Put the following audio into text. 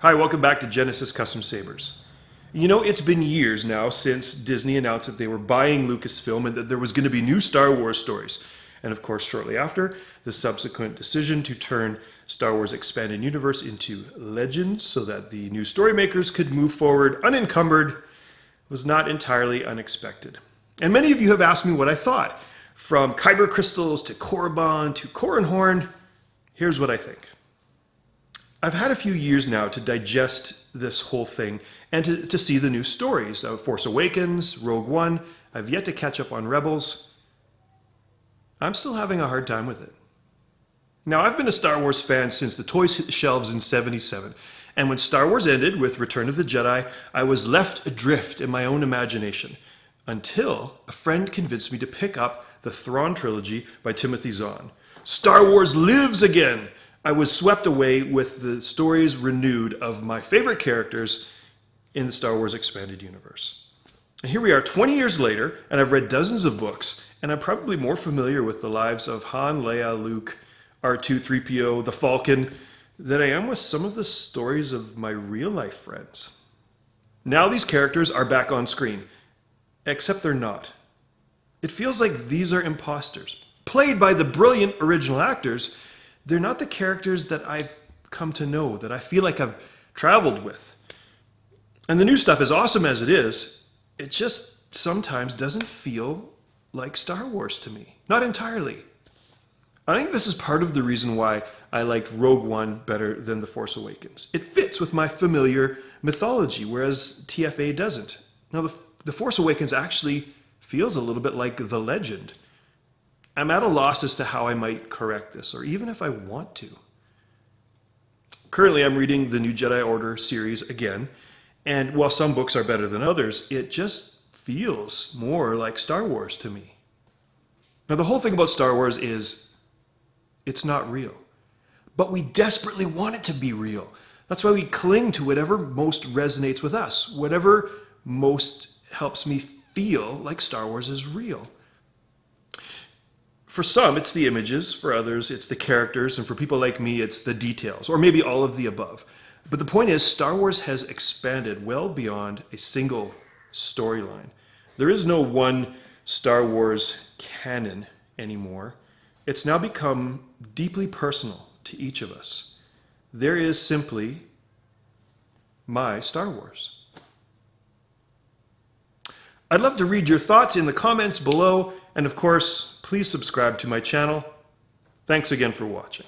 Hi, welcome back to Genesis Custom Sabers. You know, it's been years now since Disney announced that they were buying Lucasfilm and that there was going to be new Star Wars stories. And of course, shortly after, the subsequent decision to turn Star Wars Expanded Universe into Legends so that the new story makers could move forward unencumbered was not entirely unexpected. And many of you have asked me what I thought. From Kyber crystals to Korriban to Corran Horn, here's what I think. I've had a few years now to digest this whole thing and to see the new stories of Force Awakens, Rogue One. I've yet to catch up on Rebels. I'm still having a hard time with it. Now, I've been a Star Wars fan since the toys hit the shelves in '77. And when Star Wars ended with Return of the Jedi, I was left adrift in my own imagination until a friend convinced me to pick up the Thrawn trilogy by Timothy Zahn. Star Wars lives again! I was swept away with the stories renewed of my favorite characters in the Star Wars Expanded Universe. And here we are 20 years later, and I've read dozens of books, and I'm probably more familiar with the lives of Han, Leia, Luke, R2, 3PO, the Falcon, than I am with some of the stories of my real-life friends. Now these characters are back on screen, except they're not. It feels like these are imposters, played by the brilliant original actors. They're not the characters that I've come to know, that I feel like I've traveled with. And the new stuff, as awesome as it is, it just sometimes doesn't feel like Star Wars to me. Not entirely. I think this is part of the reason why I liked Rogue One better than The Force Awakens. It fits with my familiar mythology, whereas TFA doesn't. Now, The Force Awakens actually feels a little bit like The Legend. I'm at a loss as to how I might correct this, or even if I want to. Currently, I'm reading the New Jedi Order series again, and while some books are better than others, it just feels more like Star Wars to me. Now, the whole thing about Star Wars is it's not real, but we desperately want it to be real. That's why we cling to whatever most resonates with us, whatever most helps me feel like Star Wars is real. For some, it's the images. For others, it's the characters. And for people like me, it's the details, or maybe all of the above. But the point is, Star Wars has expanded well beyond a single storyline. There is no one Star Wars canon anymore. It's now become deeply personal to each of us. There is simply my Star Wars. I'd love to read your thoughts in the comments below, and of course, please subscribe to my channel. Thanks again for watching.